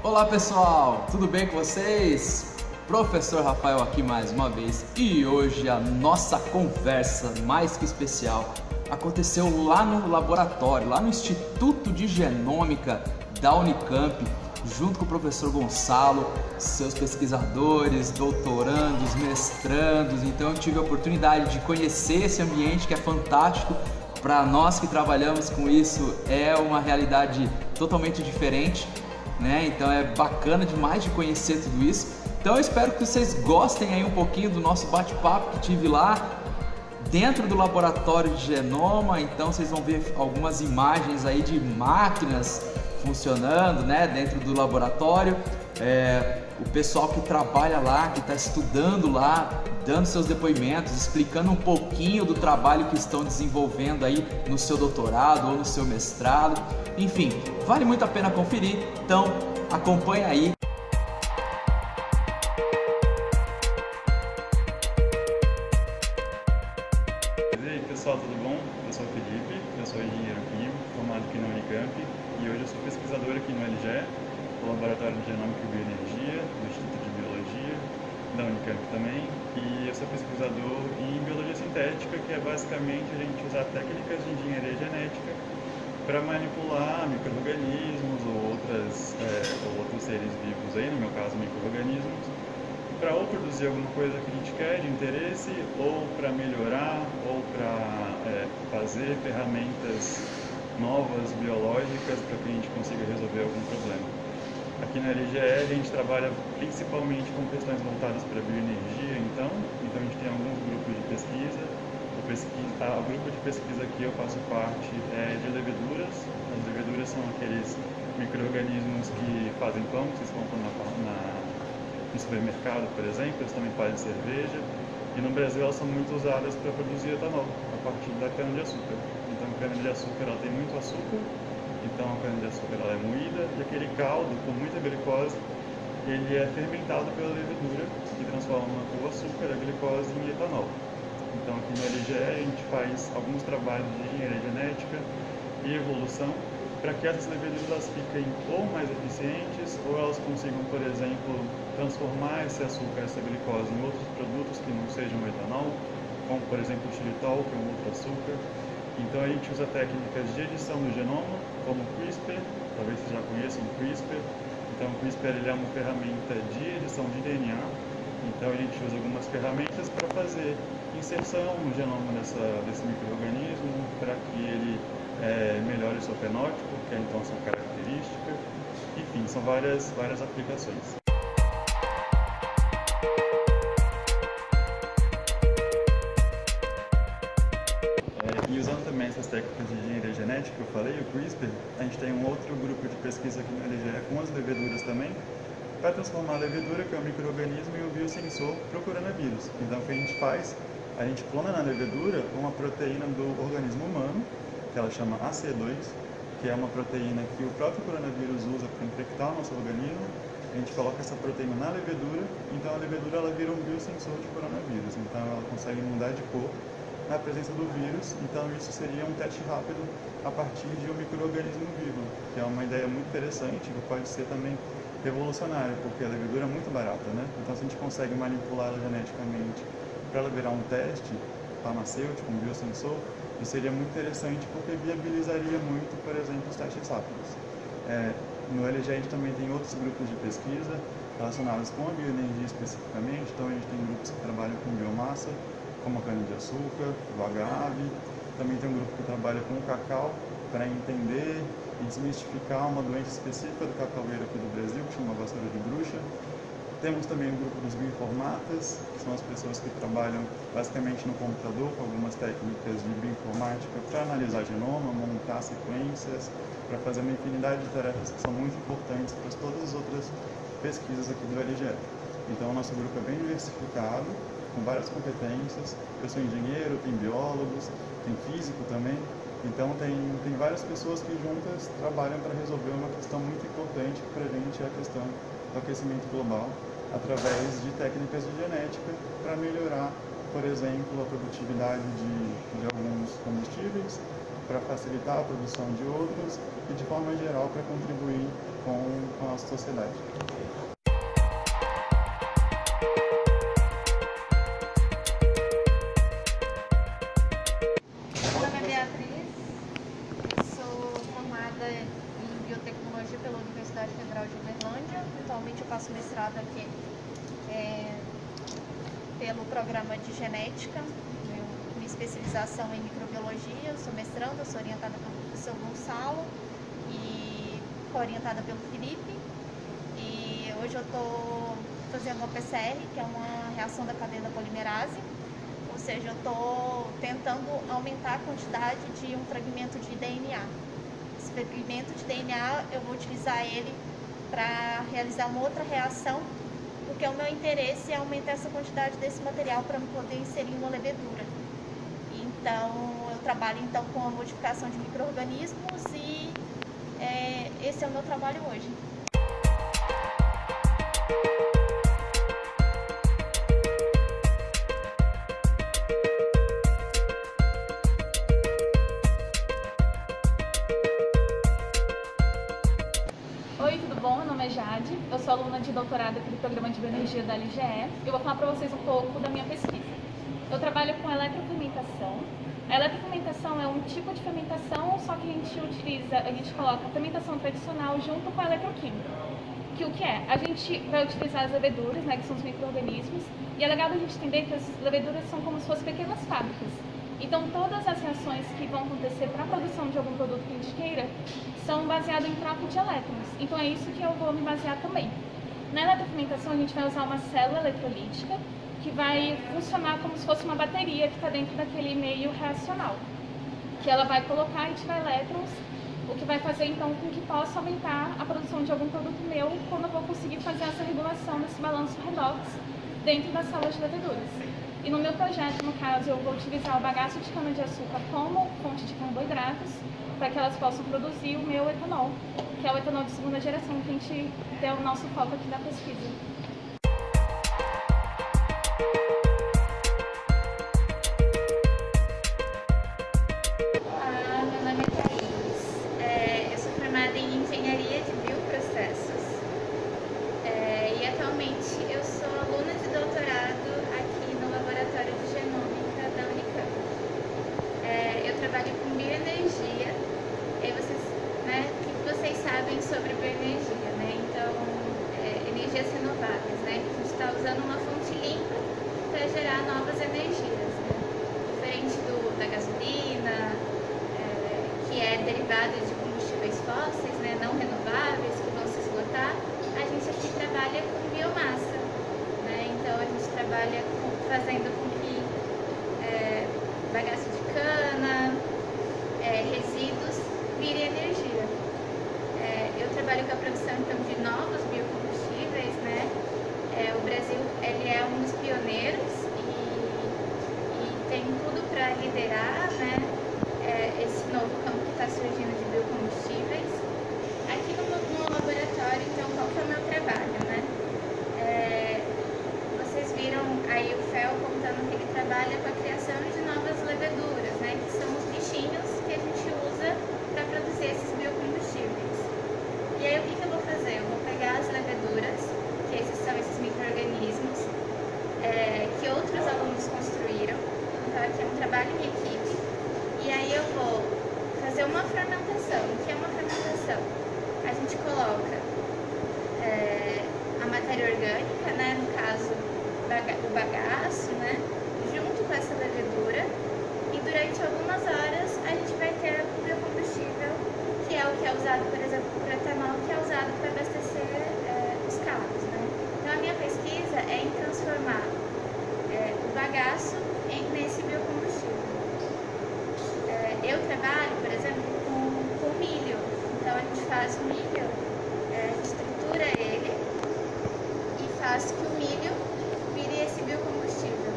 Olá pessoal, tudo bem com vocês? Professor Rafael aqui mais uma vez e hoje a nossa conversa mais que especial aconteceu lá no laboratório, lá no Instituto de Genômica da Unicamp, junto com o professor Gonçalo, seus pesquisadores, doutorandos, mestrandos. Então eu tive a oportunidade de conhecer esse ambiente que é fantástico. Para nós que trabalhamos com isso é uma realidade totalmente diferente, né? Então é bacana demais de conhecer tudo isso. Então eu espero que vocês gostem aí um pouquinho do nosso bate-papo que tive lá dentro do laboratório de genoma. Então vocês vão ver algumas imagens aí de máquinas funcionando, né, dentro do laboratório. O pessoal que trabalha lá, que está estudando lá, dando seus depoimentos, explicando um pouquinho do trabalho que estão desenvolvendo aí no seu doutorado ou no seu mestrado. Enfim, vale muito a pena conferir, então acompanha aí. E aí pessoal, tudo bom? Eu sou o Felipe, eu sou engenheiro químico, formado aqui na Unicamp e hoje eu sou pesquisador aqui no LGE, no Laboratório de Genômica e Bioenergia, do Instituto de Biologia da Unicamp também, e eu sou pesquisador em biologia sintética, que é basicamente a gente usar técnicas de engenharia genética para manipular micro-organismos ou outros seres vivos aí, no meu caso micro-organismos, para ou produzir alguma coisa que a gente quer de interesse, ou para melhorar, ou para fazer ferramentas novas biológicas para que a gente consiga resolver algum problema. Aqui na LGE a gente trabalha principalmente com questões voltadas para bioenergia, então a gente tem alguns grupos de pesquisa. O grupo de pesquisa que eu faço parte é de leveduras. As leveduras são aqueles micro-organismos que fazem pão, que vocês compram no supermercado, por exemplo. Eles também fazem cerveja. E no Brasil elas são muito usadas para produzir etanol, a partir da cana-de-açúcar. Então a cana-de-açúcar ela tem muito açúcar, então a cana-de-açúcar ela é moída e aquele caldo com muita glicose ele é fermentado pela levedura que transforma o açúcar, a glicose, em etanol. Então aqui no LGE a gente faz alguns trabalhos de engenharia genética e evolução para que essas leveduras fiquem ou mais eficientes ou elas consigam, por exemplo, transformar esse açúcar, essa glicose em outros produtos que não sejam o etanol, como por exemplo o xilitol, que é um outro açúcar. Então a gente usa técnicas de edição do genoma, como o CRISPR, talvez vocês já conheçam o CRISPR. Então o CRISPR ele é uma ferramenta de edição de DNA, então a gente usa algumas ferramentas para fazer inserção no genoma desse micro-organismo, para que ele melhore o seu fenótipo, que é então a sua característica. Enfim, são várias aplicações. E usando também essas técnicas de engenharia genética que eu falei, o CRISPR, a gente tem um outro grupo de pesquisa aqui no LGE com as leveduras também, para transformar a levedura, que é o micro-organismo, em um biosensor para o coronavírus. Então o que a gente faz? A gente clona na levedura uma proteína do organismo humano, que ela chama AC2, que é uma proteína que o próprio coronavírus usa para infectar o nosso organismo. A gente coloca essa proteína na levedura, então a levedura ela vira um biosensor de coronavírus, então ela consegue mudar de cor na presença do vírus. Então isso seria um teste rápido a partir de um micro-organismo vivo, que é uma ideia muito interessante, que pode ser também revolucionária, porque a levedura é muito barata, né? Então se a gente consegue manipulá-la geneticamente para ela virar um teste farmacêutico, um biosensor, isso seria muito interessante porque viabilizaria muito, por exemplo, os testes rápidos. No LGE a gente também tem outros grupos de pesquisa relacionados com a bioenergia especificamente, então a gente tem grupos que trabalham com biomassa, como a cana-de-açúcar, o agave. Também tem um grupo que trabalha com o cacau para entender e desmistificar uma doença específica do cacaueiro aqui do Brasil, que chama vassoura de bruxa. Temos também o grupo dos bioinformatas, que são as pessoas que trabalham basicamente no computador com algumas técnicas de bioinformática para analisar genoma, montar sequências, para fazer uma infinidade de tarefas que são muito importantes para todas as outras pesquisas aqui do LGE. Então o nosso grupo é bem diversificado, com várias competências. Eu sou engenheiro, tem biólogos, tem físico também. Então tem várias pessoas que juntas trabalham para resolver uma questão muito importante para a gente, é a questão do aquecimento global, através de técnicas de genética para melhorar, por exemplo, a produtividade de alguns combustíveis, para facilitar a produção de outros e, de forma geral, para contribuir com a nossa sociedade. Meu nome é Beatriz, sou formada em biotecnologia pela Universidade Federal de Uberlândia. Atualmente eu faço mestrado aqui pelo programa de genética, minha especialização é em microbiologia. Eu sou mestranda, eu sou orientada pelo professor Gonçalo e orientada pelo Felipe. E hoje eu estou fazendo uma PCR, que é uma reação da cadeia da polimerase. Ou seja, eu estou tentando aumentar a quantidade de um fragmento de DNA. Esse fragmento de DNA eu vou utilizar ele para realizar uma outra reação, porque o meu interesse é aumentar essa quantidade desse material para poder inserir uma levedura. Então, eu trabalho então com a modificação de micro-organismos e esse é o meu trabalho hoje. Oi, tudo bom? Meu nome é Jade, eu sou aluna de doutorado aqui do programa de bioenergia da LGE. Eu vou falar para vocês um pouco da minha pesquisa. Eu trabalho com eletrofermentação. A eletrofermentação é um tipo de fermentação, só que a gente coloca a fermentação tradicional junto com a eletroquímica. Que o que é? A gente vai utilizar as leveduras, né, que são os micro-organismos, e é legal a gente entender que as leveduras são como se fossem pequenas fábricas. Então, todas as reações que vão acontecer para a produção de algum produto que a gente queira são baseadas em troca de elétrons. Então, é isso que eu vou me basear também. Na eletrofermentação, a gente vai usar uma célula eletrolítica que vai funcionar como se fosse uma bateria que está dentro daquele meio reacional, que ela vai colocar e tirar elétrons, o que vai fazer, então, com que possa aumentar a produção de algum produto meu quando eu vou conseguir fazer essa regulação desse balanço redox dentro das células de leveduras. E no meu projeto, no caso, eu vou utilizar o bagaço de cana-de-açúcar como fonte de carboidratos para que elas possam produzir o meu etanol, que é o etanol de segunda geração, que a gente tem o nosso foco aqui na pesquisa. Olá, meu nome é Thaís, eu sou formada em engenharia de bioprocessos e atualmente eu sou aluna de doutorado aqui no laboratório de genômica da Unicamp. Eu trabalho com bioenergia, e o que vocês sabem sobre bioenergia, né? Então, energias renováveis, né? A gente está usando uma fonte limpa para gerar novas energias, né? Diferente da gasolina, que é derivada de combustíveis fósseis, né? Não renováveis, que vão se esgotar, a gente aqui trabalha com biomassa, né? Então, a gente trabalha fazendo com que bagaço de cana, resíduos virem energia. Eu trabalho com a produção então de novos biocombustíveis, né? O Brasil ele é um dos pioneiros e tem tudo para liderar, né? Esse novo campo que está surgindo de biocombustíveis. Aqui no laboratório, então, qual que é o meu trabalho, né? Vocês viram aí o Fel contando que ele trabalha com a criação de novas leveduras, né? Que são os bichinhos que a gente usa para produzir esses biocombustíveis. E aí o que eu vou fazer? Eu vou pegar as leveduras, que são esses micro-organismos, que outros alunos construíram. Então aqui é um trabalho em equipe. E aí eu vou fazer uma fermentação. O que é uma fermentação? A gente coloca a matéria orgânica, né? No caso o bagaço, né? Junto com essa levedura. E durante algumas horas a gente vai ter o biocombustível, que é o que é usado, por exemplo, para etanol, que é usado para abastecer os carros, né? Então a minha pesquisa é em transformar o bagaço nesse biocombustível. Eu trabalho, por exemplo, com milho. Então a gente faz o milho, a gente tritura ele e faz que o milho vire esse biocombustível.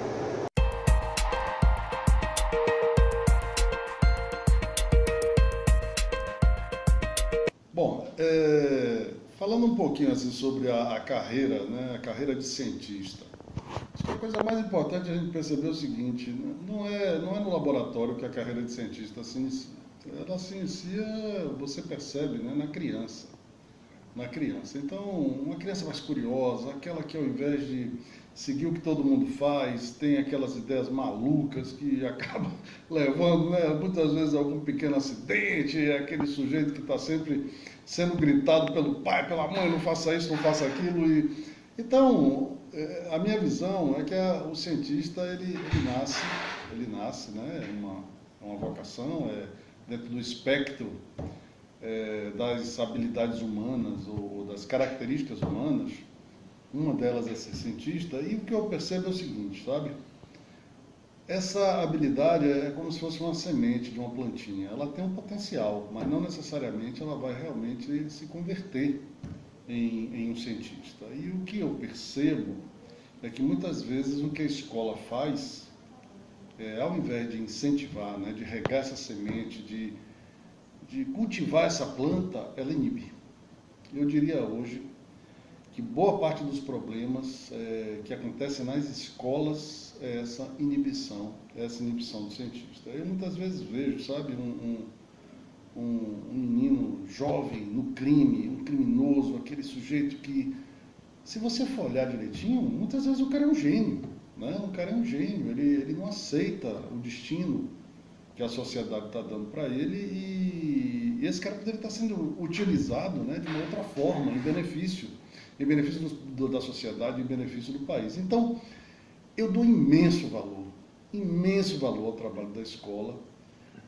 Bom, falando um pouquinho assim sobre a carreira, né, a carreira de cientista, acho que a coisa mais importante é a gente perceber o seguinte: não é no laboratório que a carreira de cientista se inicia. Ela se inicia, você percebe, né, na criança. na criança. Então, uma criança mais curiosa, aquela que ao invés de seguir o que todo mundo faz, tem aquelas ideias malucas que acabam levando, né, muitas vezes a algum pequeno acidente, é aquele sujeito que está sempre sendo gritado pelo pai, pela mãe, não faça isso, não faça aquilo. Então, a minha visão é que o cientista, ele nasce, né, é uma vocação, dentro do espectro das habilidades humanas ou das características humanas. Uma delas é ser cientista, e o que eu percebo é o seguinte, sabe? Essa habilidade é como se fosse uma semente de uma plantinha. Ela tem um potencial, mas não necessariamente ela vai realmente se converter em um cientista. E o que eu percebo é que muitas vezes o que a escola faz, ao invés de incentivar, né, de regar essa semente, de cultivar essa planta, ela inibe. Eu diria hoje que boa parte dos problemas que acontecem nas escolas é essa inibição do cientista. Eu muitas vezes vejo, sabe, um menino jovem no crime, um criminoso, aquele sujeito que, se você for olhar direitinho, muitas vezes o cara é um gênio, né? O cara é um gênio, ele não aceita o destino que a sociedade está dando para ele, e esse cara poderia estar sendo utilizado, né, de uma outra forma, em benefício da sociedade, em benefício do país. Então, eu dou imenso valor ao trabalho da escola,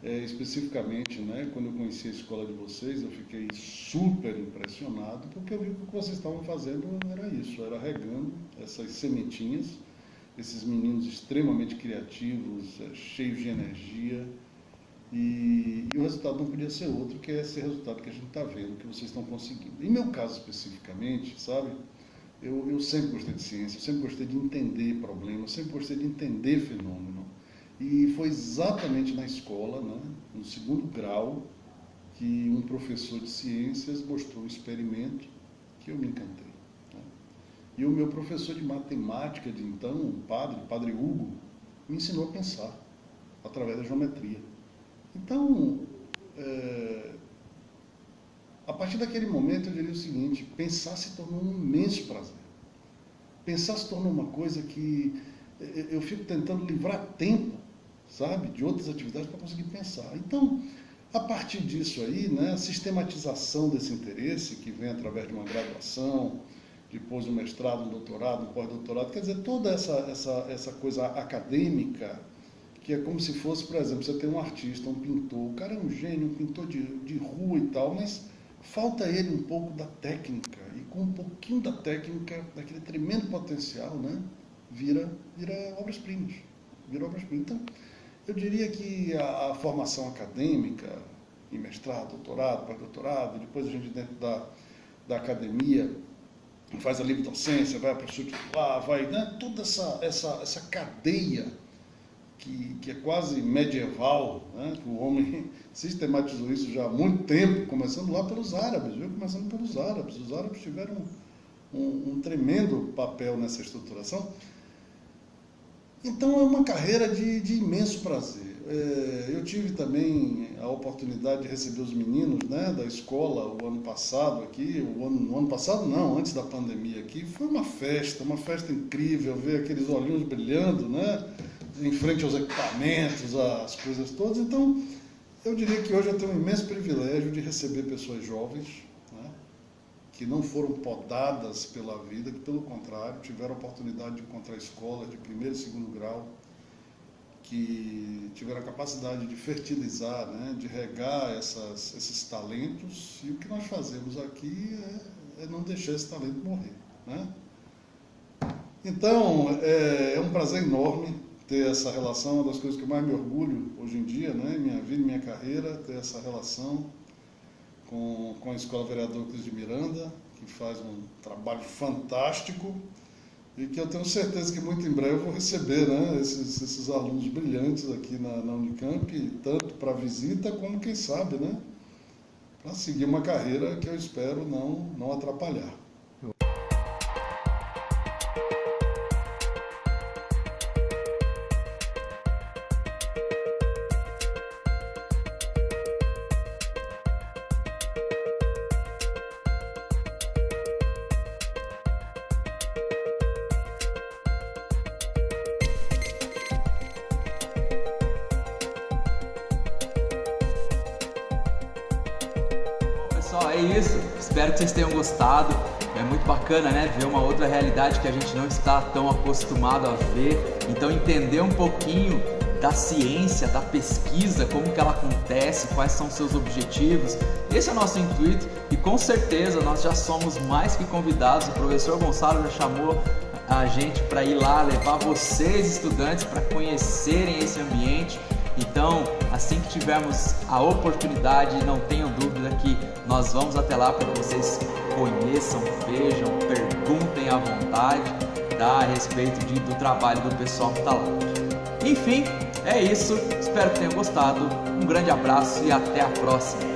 especificamente, né, quando eu conheci a escola de vocês, eu fiquei super impressionado, porque eu vi que o que vocês estavam fazendo era isso, era regando essas sementinhas, esses meninos extremamente criativos, cheios de energia, e o resultado não podia ser outro que esse resultado que a gente está vendo, que vocês estão conseguindo. Em meu caso especificamente, sabe, eu sempre gostei de ciência, eu sempre gostei de entender problemas, eu sempre gostei de entender fenômeno. E foi exatamente na escola, né, no 2º grau, que um professor de ciências mostrou um experimento que eu me encantei. Né? E o meu professor de matemática de então, o padre Hugo, me ensinou a pensar através da geometria. Então, a partir daquele momento eu diria o seguinte: pensar se tornou um imenso prazer. Pensar se tornou uma coisa que eu fico tentando livrar tempo, sabe, de outras atividades para conseguir pensar. Então, a partir disso aí, né, a sistematização desse interesse, que vem através de uma graduação, depois um mestrado, um doutorado, um pós-doutorado, quer dizer, toda essa coisa acadêmica, que é como se fosse, por exemplo, você tem um artista, um pintor, o cara é um gênio, um pintor de rua e tal, mas falta ele um pouco da técnica, e com um pouquinho da técnica, daquele tremendo potencial, né, vira obras-primas. Então, eu diria que a formação acadêmica, em mestrado, doutorado, pós-doutorado, depois a gente dentro da academia faz a livre docência, vai para o titular, vai, né, toda essa cadeia que é quase medieval, né? Que o homem sistematizou isso já há muito tempo, começando lá pelos árabes, viu? Começando pelos árabes. Os árabes tiveram um tremendo papel nessa estruturação. Então é uma carreira de imenso prazer. Eu tive também a oportunidade de receber os meninos, né, da escola o ano passado aqui, no ano passado não, antes da pandemia aqui, foi uma festa incrível, ver aqueles olhinhos brilhando, né, em frente aos equipamentos, as coisas todas. Então, eu diria que hoje eu tenho um imenso privilégio de receber pessoas jovens, né, que não foram podadas pela vida, que pelo contrário, tiveram a oportunidade de encontrar escolas de 1º e 2º grau, que tiveram a capacidade de fertilizar, né, de regar esses talentos, e o que nós fazemos aqui é não deixar esse talento morrer, né? Então, é um prazer enorme ter essa relação, uma das coisas que eu mais me orgulho hoje em dia, né, em minha vida, em minha carreira, ter essa relação com a Escola Vereador Cris de Miranda, que faz um trabalho fantástico e que eu tenho certeza que muito em breve eu vou receber, né, esses alunos brilhantes aqui na Unicamp, tanto para visita como, quem sabe, né, para seguir uma carreira que eu espero não atrapalhar. é isso. Espero que vocês tenham gostado. É muito bacana, né? Ver uma outra realidade que a gente não está tão acostumado a ver. Então, entender um pouquinho da ciência, da pesquisa, como que ela acontece, quais são seus objetivos. Esse é o nosso intuito e com certeza nós já somos mais que convidados. O professor Gonçalo já chamou a gente para ir lá, levar vocês estudantes para conhecerem esse ambiente. Então, assim que tivermos a oportunidade, não tenham dúvida que nós vamos até lá para que vocês conheçam, vejam, perguntem à vontade, tá, a respeito do trabalho do pessoal que está lá. Enfim, é isso. Espero que tenham gostado. Um grande abraço e até a próxima.